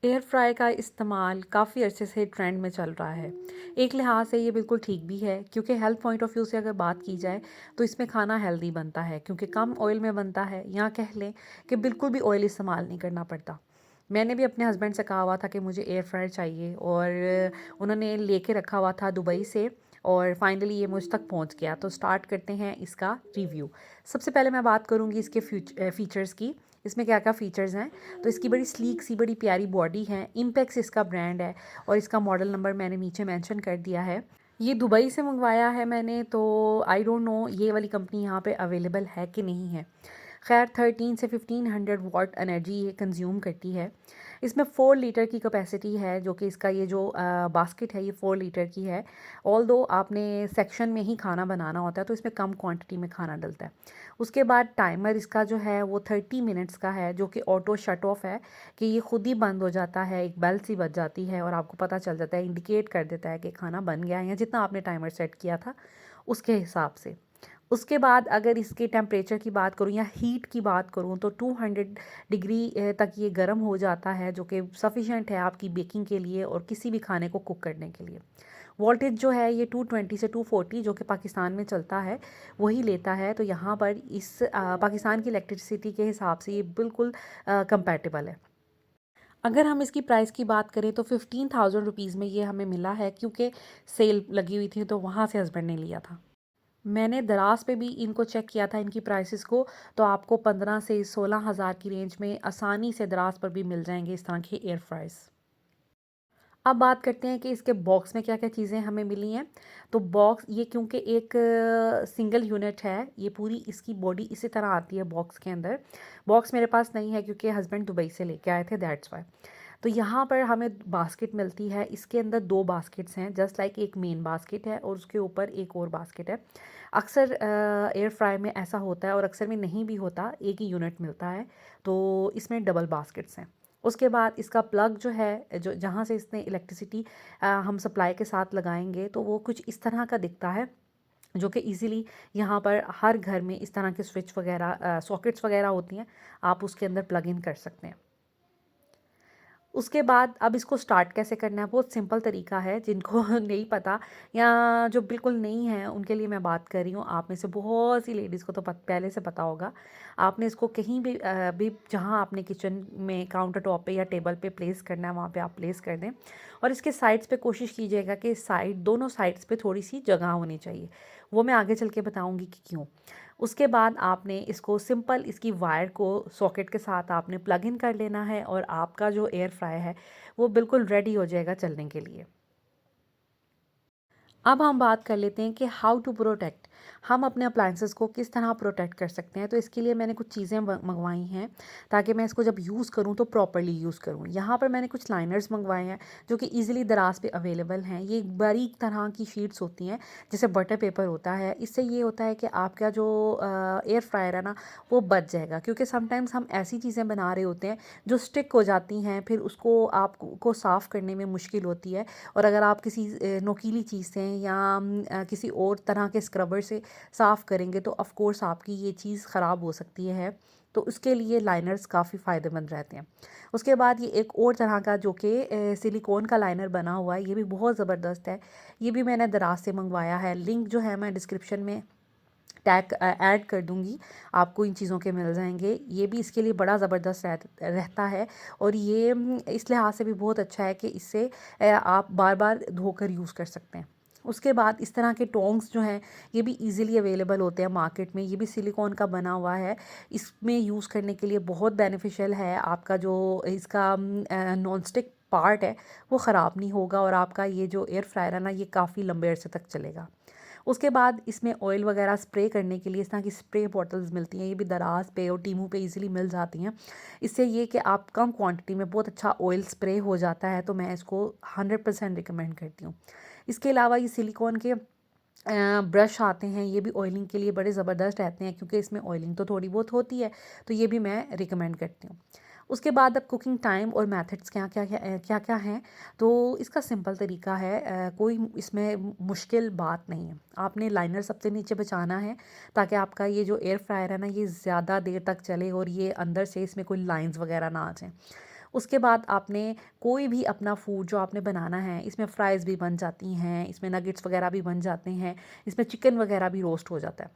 Air fry का इस्तेमाल काफ़ी अरसे से ट्रेंड में चल रहा है। एक लिहाज से ये बिल्कुल ठीक भी है क्योंकि हेल्थ पॉइंट ऑफ व्यू से अगर बात की जाए तो इसमें खाना हेल्दी बनता है क्योंकि कम ऑयल में बनता है या कह लें कि बिल्कुल भी ऑयल इस्तेमाल नहीं करना पड़ता। मैंने भी अपने हस्बैंड से कहा हुआ था कि मुझे एयर फ्रायर चाहिए और उन्होंने लेके रखा हुआ था दुबई से और फाइनली ये मुझ तक पहुंच गया। तो स्टार्ट करते हैं इसका रिव्यू। सबसे पहले मैं बात करूंगी इसके फीचर्स की। इसमें क्या क्या फ़ीचर्स हैं। तो इसकी बड़ी स्लीक सी बड़ी प्यारी बॉडी है। इम्पेक्स इसका ब्रांड है और इसका मॉडल नंबर मैंने नीचे मेंशन कर दिया है। ये दुबई से मंगवाया है मैंने, तो आई डोंट नो ये वाली कंपनी यहाँ पे अवेलेबल है कि नहीं है। खैर 13 से 1500 वाट एनर्जी ये कंज्यूम करती है। इसमें 4 लीटर की कैपेसिटी है, जो कि इसका ये जो बास्केट है ये 4 लीटर की है। ऑल दो आपने सेक्शन में ही खाना बनाना होता है तो इसमें कम क्वांटिटी में खाना डलता है। उसके बाद टाइमर इसका जो है वो 30 मिनट्स का है, जो कि ऑटो शट ऑफ है कि ये खुद ही बंद हो जाता है। एक बेल सी बज जाती है और आपको पता चल जाता है, इंडिकेट कर देता है कि खाना बन गया है या जितना आपने टाइमर सेट किया था उसके हिसाब से। उसके बाद अगर इसके टेम्परेचर की बात करूँ या हीट की बात करूँ तो 200 डिग्री तक ये गर्म हो जाता है, जो कि सफिशेंट है आपकी बेकिंग के लिए और किसी भी खाने को कुक करने के लिए। वोल्टेज जो है ये 220 से 240 जो कि पाकिस्तान में चलता है वही लेता है। तो यहाँ पर इस पाकिस्तान की इलेक्ट्रिसिटी के हिसाब से ये बिल्कुल कंपैटिबल है। अगर हम इसकी प्राइस की बात करें तो 15,000 रुपीज़ में ये हमें मिला है, क्योंकि सेल लगी हुई थी तो वहाँ से हस्बैंड ने लिया था। मैंने दराज पे भी इनको चेक किया था इनकी प्राइसेस को, तो आपको 15 से 16,000 की रेंज में आसानी से दराज पर भी मिल जाएंगे इस तरह के एयर फ्राइज़। अब बात करते हैं कि इसके बॉक्स में क्या-क्या चीज़ें हमें मिली हैं। तो बॉक्स ये क्योंकि एक सिंगल यूनिट है, ये पूरी इसकी बॉडी इसी तरह आती है बॉक्स के अंदर। बॉक्स मेरे पास नहीं है क्योंकि हस्बैंड दुबई से लेके आए थे, दैट्स व्हाई। तो यहाँ पर हमें बास्केट मिलती है। इसके अंदर 2 बास्केट्स हैं, जस्ट लाइक एक मेन बास्केट है और उसके ऊपर एक और बास्केट है। अक्सर एयर फ्राई में ऐसा होता है और अक्सर में नहीं भी होता, एक ही यूनिट मिलता है। तो इसमें डबल बास्केट्स हैं। उसके बाद इसका प्लग जो है, जो जहाँ से इसने इलेक्ट्रिसिटी हम सप्लाई के साथ लगाएंगे तो वो कुछ इस तरह का दिखता है, जो कि इजीली यहाँ पर हर घर में इस तरह के स्विच वगैरह सॉकेट्स वगैरह होती हैं, आप उसके अंदर प्लग इन कर सकते हैं। उसके बाद अब इसको स्टार्ट कैसे करना है, बहुत सिंपल तरीका है। जिनको नहीं पता या जो बिल्कुल नहीं है उनके लिए मैं बात कर रही हूँ। आप में से बहुत सी लेडीज़ को तो पहले से पता होगा। आपने इसको कहीं भी जहाँ आपने किचन में काउंटर टॉप पे या टेबल पे प्लेस करना है वहाँ पे आप प्लेस कर दें और इसके साइड्स पे कोशिश कीजिएगा कि दोनों साइड्स पे थोड़ी सी जगह होनी चाहिए। वो मैं आगे चल के बताऊँगी कि क्यों। उसके बाद आपने इसको सिंपल इसकी वायर को सॉकेट के साथ आपने प्लग इन कर लेना है और आपका जो एयर फ्राई है वो बिल्कुल रेडी हो जाएगा चलने के लिए। अब हम बात कर लेते हैं कि हाउ टू प्रोटेक्ट, हम अपने अप्लाइंसेस को किस तरह प्रोटेक्ट कर सकते हैं। तो इसके लिए मैंने कुछ चीज़ें मंगवाई हैं ताकि मैं इसको जब यूज़ करूँ तो प्रॉपरली यूज़ करूँ। यहाँ पर मैंने कुछ लाइनर्स मंगवाए हैं जो कि इजीली दराज पे अवेलेबल हैं। ये बारीक तरह की शीट्स होती हैं, जैसे बटर पेपर होता है। इससे ये होता है कि आपका जो एयर फ्रायर है ना वो बच जाएगा, क्योंकि समटाइम्स हम ऐसी चीज़ें बना रहे होते हैं जो स्टिक हो जाती हैं, फिर उसको आपको साफ़ करने में मुश्किल होती है। और अगर आप किसी नोकीली चीज़ से या किसी और तरह के स्क्रबर से साफ़ करेंगे तो ऑफ़ कोर्स आपकी ये चीज़ ख़राब हो सकती है। तो उसके लिए लाइनर्स काफ़ी फ़ायदेमंद रहते हैं। उसके बाद ये एक और तरह का जो कि सिलिकॉन का लाइनर बना हुआ है, ये भी बहुत ज़बरदस्त है। ये भी मैंने दराज से मंगवाया है। लिंक जो है मैं डिस्क्रिप्शन में टैग ऐड कर दूँगी, आपको इन चीज़ों के मिल जाएँगे। ये भी इसके लिए बड़ा ज़बरदस्त रहता है और ये इस लिहाज से भी बहुत अच्छा है कि इससे आप बार-बार धोकर यूज़ कर सकते हैं। उसके बाद इस तरह के टोंग्स जो हैं ये भी ईज़िली अवेलेबल होते हैं मार्केट में। ये भी सिलिकॉन का बना हुआ है। इसमें यूज़ करने के लिए बहुत बेनिफिशियल है। आपका जो इसका नॉन स्टिक पार्ट है वो ख़राब नहीं होगा और आपका ये जो एयर फ्रायर है ना ये काफ़ी लंबे अरसे तक चलेगा। उसके बाद इसमें ऑयल वगैरह स्प्रे करने के लिए इस तरह की स्प्रे बॉटल्स मिलती हैं। ये भी दराज पे और टीमू पे इजीली मिल जाती हैं। इससे ये कि आप कम क्वांटिटी में बहुत अच्छा ऑयल स्प्रे हो जाता है, तो मैं इसको 100% रिकमेंड करती हूँ। इसके अलावा ये सिलिकॉन के ब्रश आते हैं, ये भी ऑयलिंग के लिए बड़े ज़बरदस्त रहते हैं, क्योंकि इसमें ऑयलिंग तो थोड़ी बहुत होती है, तो ये भी मैं रिकमेंड करती हूँ। उसके बाद अब कुकिंग टाइम और मेथड्स क्या-क्या हैं, तो इसका सिंपल तरीका है। कोई इसमें मुश्किल बात नहीं है। आपने लाइनर सबसे नीचे बचाना है ताकि आपका ये जो एयर फ्रायर है ना ये ज़्यादा देर तक चले और ये अंदर से इसमें कोई लाइंस वगैरह ना आ जाएँ। उसके बाद आपने कोई भी अपना फूड जो आपने बनाना है, इसमें फ्राइज़ भी बन जाती हैं, इसमें नगेट्स वगैरह भी बन जाते हैं, इसमें चिकन वगैरह भी रोस्ट हो जाता है,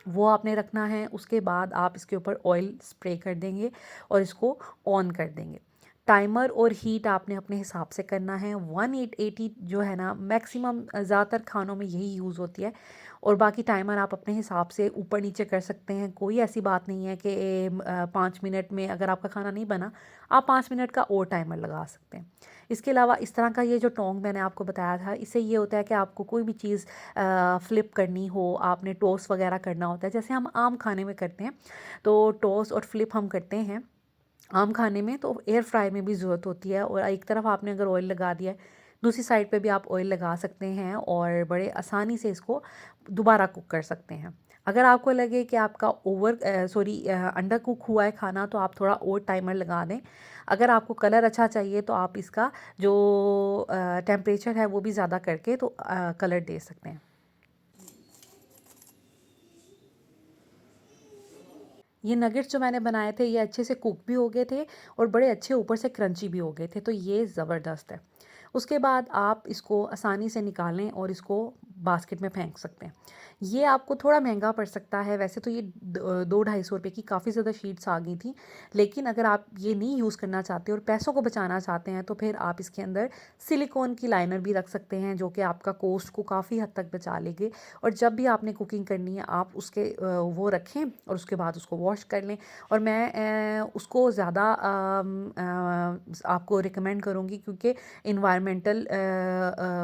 वो आपने रखना है। उसके बाद आप इसके ऊपर ऑयल स्प्रे कर देंगे और इसको ऑन कर देंगे। टाइमर और हीट आपने अपने हिसाब से करना है। 180 जो है ना मैक्सिमम, ज़्यादातर खानों में यही यूज़ होती है। और बाकी टाइमर आप अपने हिसाब से ऊपर नीचे कर सकते हैं। कोई ऐसी बात नहीं है कि 5 मिनट में अगर आपका खाना नहीं बना, आप 5 मिनट का और टाइमर लगा सकते हैं। इसके अलावा इस तरह का ये जो टोंग मैंने आपको बताया था, इससे ये होता है कि आपको कोई भी चीज़ फ्लिप करनी हो, आपने टोस्ट वगैरह करना होता है, जैसे हम आम खाने में करते हैं, तो टोस्ट और फ्लिप हम करते हैं आम खाने में, तो एयर फ्राई में भी ज़रूरत होती है। और एक तरफ आपने अगर ऑयल लगा दिया है, दूसरी साइड पे भी आप ऑयल लगा सकते हैं और बड़े आसानी से इसको दोबारा कुक कर सकते हैं। अगर आपको लगे कि आपका अंडर कुक हुआ है खाना, तो आप थोड़ा और टाइमर लगा दें। अगर आपको कलर अच्छा चाहिए तो आप इसका जो टेम्परेचर है वो भी ज़्यादा करके तो कलर दे सकते हैं। ये नगेट्स जो मैंने बनाए थे, ये अच्छे से कुक भी हो गए थे और बड़े अच्छे ऊपर से क्रंची भी हो गए थे, तो ये ज़बरदस्त है। उसके बाद आप इसको आसानी से निकालें और इसको बास्केट में फेंक सकते हैं। ये आपको थोड़ा महंगा पड़ सकता है, वैसे तो ये 2-250 रुपये की काफ़ी ज़्यादा शीट्स आ गई थी, लेकिन अगर आप ये नहीं यूज़ करना चाहते और पैसों को बचाना चाहते हैं, तो फिर आप इसके अंदर सिलिकॉन की लाइनर भी रख सकते हैं, जो कि आपका कॉस्ट को काफ़ी हद तक बचा लेंगे। और जब भी आपने कुकिंग करनी है, आप उसके वो रखें और उसके बाद उसको वॉश कर लें। और मैं उसको ज़्यादा आपको रिकमेंड करूँगी, क्योंकि इन्वायरमेंटल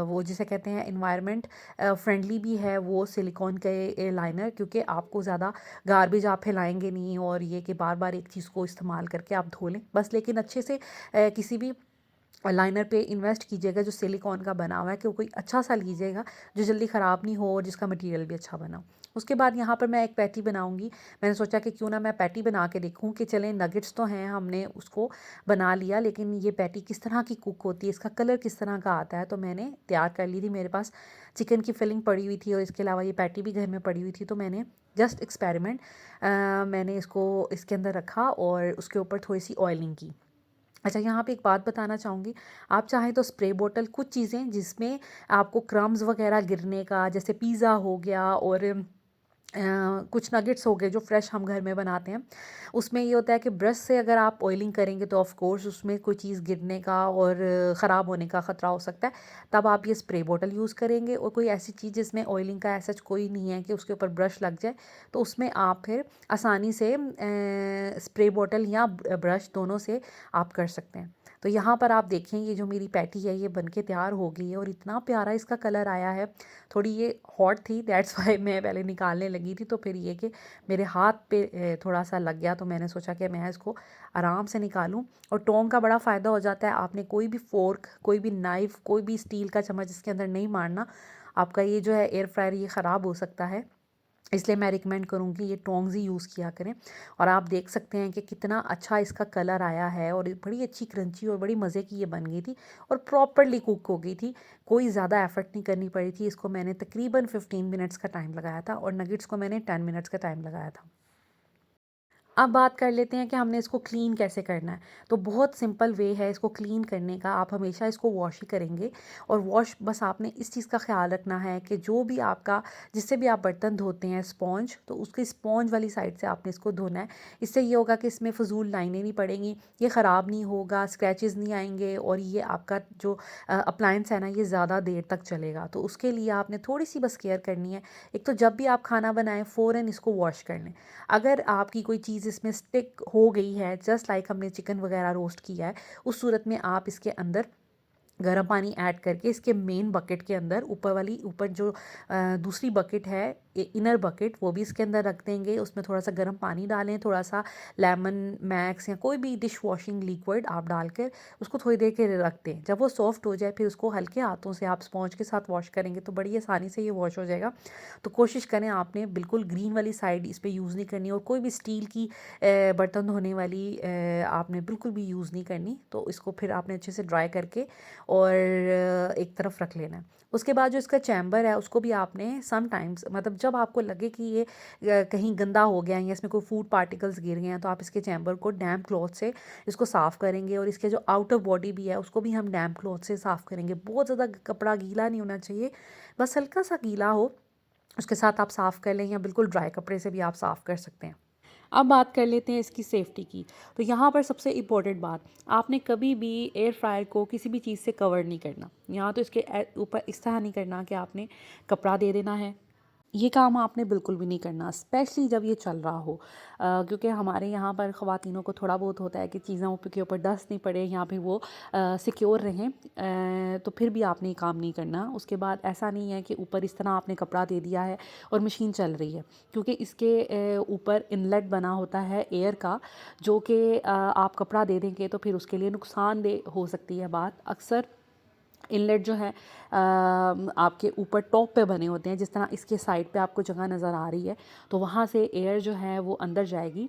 वो जिसे कहते हैं इन्वायरमेंट फ्रेंडली भी है वो सिलिकॉन के लाइनर, क्योंकि आपको ज़्यादा गार्बेज आप फैलाएंगे नहीं, और ये कि बार बार एक चीज़ को इस्तेमाल करके आप धो लें बस। लेकिन अच्छे से किसी भी लाइनर पे इन्वेस्ट कीजिएगा जो सिलिकॉन का बना हुआ है, कि वो कोई अच्छा सा लीजिएगा जो जल्दी ख़राब नहीं हो और जिसका मटेरियल भी अच्छा बना हो। उसके बाद यहाँ पर मैं एक पैटी बनाऊँगी। मैंने सोचा कि क्यों ना मैं पैटी बना के देखूँ, कि चलें नगेट्स तो हैं, हमने उसको बना लिया, लेकिन ये पैटी किस तरह की कुक होती है, इसका कलर किस तरह का आता है। तो मैंने तैयार कर ली थी, मेरे पास चिकन की फिलिंग पड़ी हुई थी और इसके अलावा ये पैटी भी घर में पड़ी हुई थी, तो मैंने जस्ट एक्सपेरिमेंट मैंने इसको इसके अंदर रखा और उसके ऊपर थोड़ी सी ऑयलिंग की। अच्छा, यहाँ पे एक बात बताना चाहूँगी, आप चाहें तो स्प्रे बॉटल, कुछ चीज़ें जिसमें आपको क्रम्स वगैरह गिरने का, जैसे पिज़्ज़ा हो गया और कुछ नगेट्स हो गए जो फ्रेश हम घर में बनाते हैं, उसमें ये होता है कि ब्रश से अगर आप ऑयलिंग करेंगे तो ऑफ़ कोर्स उसमें कोई चीज़ गिरने का और ख़राब होने का ख़तरा हो सकता है। तब आप ये स्प्रे बॉटल यूज़ करेंगे, और कोई ऐसी चीज़ जिसमें ऑयलिंग का ऐसा कोई नहीं है कि उसके ऊपर ब्रश लग जाए, तो उसमें आप फिर आसानी से स्प्रे बॉटल या ब्रश दोनों से आप कर सकते हैं। तो यहाँ पर आप देखें, ये जो मेरी पैटी है ये बनके तैयार हो गई है और इतना प्यारा इसका कलर आया है। थोड़ी ये हॉट थी, दैट्स वाई मैं पहले निकालने लगी थी, तो फिर ये कि मेरे हाथ पे थोड़ा सा लग गया, तो मैंने सोचा कि मैं इसको आराम से निकालूं। और टोंग का बड़ा फ़ायदा हो जाता है, आपने कोई भी फ़ोर्क, कोई भी नाइफ़, कोई भी स्टील का चम्मच इसके अंदर नहीं मारना। आपका ये जो है एयर फ्रायर ये ख़राब हो सकता है, इसलिए मैं रिकमेंड करूँगी ये टोंग्स ही यूज़ किया करें। और आप देख सकते हैं कि कितना अच्छा इसका कलर आया है और ये बड़ी अच्छी क्रंची और बड़ी मज़े की ये बन गई थी और प्रॉपरली कुक हो गई थी। कोई ज़्यादा एफ़र्ट नहीं करनी पड़ी थी। इसको मैंने तकरीबन 15 मिनट्स का टाइम लगाया था और नगेट्स को मैंने 10 मिनट्स का टाइम लगाया था। अब बात कर लेते हैं कि हमने इसको क्लीन कैसे करना है। तो बहुत सिंपल वे है इसको क्लीन करने का। आप हमेशा इसको वॉश ही करेंगे और वॉश बस आपने इस चीज़ का ख़्याल रखना है कि जो भी आपका जिससे भी आप बर्तन धोते हैं स्पॉन्ज, तो उसकी स्पॉन्ज वाली साइड से आपने इसको धोना है। इससे ये होगा कि इसमें फ़िज़ूल लाइनें नहीं पड़ेंगी, ये ख़राब नहीं होगा, स्क्रैचेस नहीं आएँगे और ये आपका जो अप्लायंस है ना ये ज़्यादा देर तक चलेगा। तो उसके लिए आपने थोड़ी-सी बस केयर करनी है। एक तो जब भी आप खाना बनाएँ फ़ौरन इसको वॉश कर लें। अगर आपकी कोई चीज़ इसमें स्टिक हो गई है, जस्ट लाइक हमने चिकन वगैरह रोस्ट किया है, उस सूरत में आप इसके अंदर गर्म पानी ऐड करके इसके मेन बकेट के अंदर ऊपर जो दूसरी बकेट है, इनर बकेट, वो भी इसके अंदर रख देंगे। उसमें थोड़ा सा गर्म पानी डालें, थोड़ा सा लेमन मैक्स या कोई भी डिश वॉशिंग लिक्विड आप डालकर उसको थोड़ी देर के लिए रख दें। जब वो सॉफ्ट हो जाए फिर उसको हल्के हाथों से आप स्पॉन्ज के साथ वॉश करेंगे तो बड़ी आसानी से ये वॉश हो जाएगा। तो कोशिश करें आपने बिल्कुल ग्रीन वाली साइड इस पर यूज़ नहीं करनी और कोई भी स्टील की बर्तन धोने वाली आपने बिल्कुल भी यूज़ नहीं करनी। तो इसको फिर आपने अच्छे से ड्राई करके और एक तरफ रख लेना है। उसके बाद जो इसका चैम्बर है उसको भी आपने समटाइम्स, मतलब जब आपको लगे कि ये कहीं गंदा हो गया है या इसमें कोई फूड पार्टिकल्स गिर गए हैं, तो आप इसके चैम्बर को डैम्प क्लॉथ से इसको साफ़ करेंगे और इसके जो आउटर बॉडी भी है उसको भी हम डैम्प क्लॉथ से साफ़ करेंगे। बहुत ज़्यादा कपड़ा गीला नहीं होना चाहिए, बस हल्का सा गीला हो, उसके साथ आप साफ़ कर लें या बिल्कुल ड्राई कपड़े से भी आप साफ़ कर सकते हैं। अब बात कर लेते हैं इसकी सेफ्टी की। तो यहाँ पर सबसे इम्पोर्टेंट बात, आपने कभी भी एयर फ्रायर को किसी भी चीज़ से कवर नहीं करना। यहाँ तो इसके ऊपर इस तरह नहीं करना कि आपने कपड़ा दे देना है, ये काम आपने बिल्कुल भी नहीं करना, स्पेशली जब ये चल रहा हो। क्योंकि हमारे यहाँ पर ख़वातीनों को थोड़ा बहुत होता है कि चीज़ों के ऊपर डस्ट नहीं पड़े या फिर वो सिक्योर रहें, तो फिर भी आपने ये काम नहीं करना। उसके बाद ऐसा नहीं है कि ऊपर इस तरह आपने कपड़ा दे दिया है और मशीन चल रही है, क्योंकि इसके ऊपर इनलेट बना होता है एयर का, जो कि आप कपड़ा दे देंगे तो फिर उसके लिए नुकसानदेह हो सकती है बात। अक्सर इनलेट जो है आपके ऊपर टॉप पे बने होते हैं, जिस तरह इसके साइड पे आपको जगह नज़र आ रही है, तो वहाँ से एयर जो है वो अंदर जाएगी।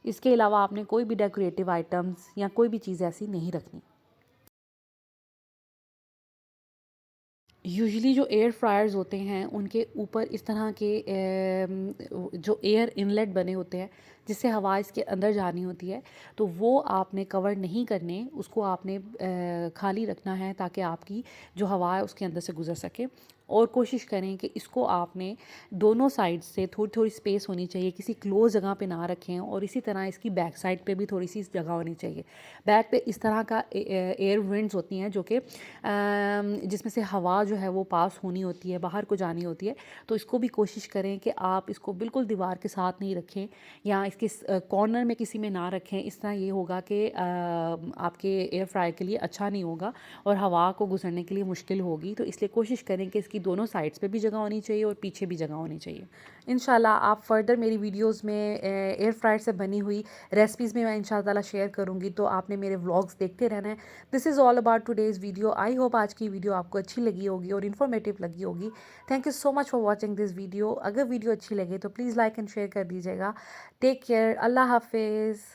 इसके अलावा आपने कोई भी डेकोरेटिव आइटम्स या कोई भी चीज़ ऐसी नहीं रखनी। यूजुअली जो एयर फ्रायर्स होते हैं उनके ऊपर इस तरह के जो एयर इनलेट बने होते हैं जिससे हवा इसके अंदर जानी होती है, तो वो आपने कवर नहीं करने, उसको आपने खाली रखना है ताकि आपकी जो हवा है उसके अंदर से गुजर सके। और कोशिश करें कि इसको आपने दोनों साइड से थोड़ी थोड़ी स्पेस होनी चाहिए, किसी क्लोज जगह पे ना रखें, और इसी तरह इसकी बैक साइड पे भी थोड़ी सी जगह होनी चाहिए। बैक पे इस तरह का एयर विंड्स होती हैं जो कि जिसमें से हवा जो है वो पास होनी होती है, बाहर को जानी होती है। तो इसको भी कोशिश करें कि आप इसको बिल्कुल दीवार के साथ नहीं रखें या इसके कॉर्नर में किसी में ना रखें। इस तरह ये होगा कि आपके एयर फ्रायर के लिए अच्छा नहीं होगा और हवा को गुजरने के लिए मुश्किल होगी। तो इसलिए कोशिश करें कि इसकी दोनों साइड्स पे भी जगह होनी चाहिए और पीछे भी जगह होनी चाहिए। इंशाल्लाह आप फर्दर मेरी वीडियोस में एयर फ्रायर से बनी हुई रेसिपीज़ में मैं इंशाल्लाह शेयर करूँगी, तो आपने मेरे व्लॉग्स देखते रहना है। This is all about today's video. I hope आज की वीडियो आपको अच्छी लगी होगी और इन्फॉर्मेटिव लगी होगी। Thank you so much for watching this video. अगर वीडियो अच्छी लगे तो प्लीज़ लाइक एंड शेयर कर दीजिएगा। टेक केयर, अल्लाह हाफिज़।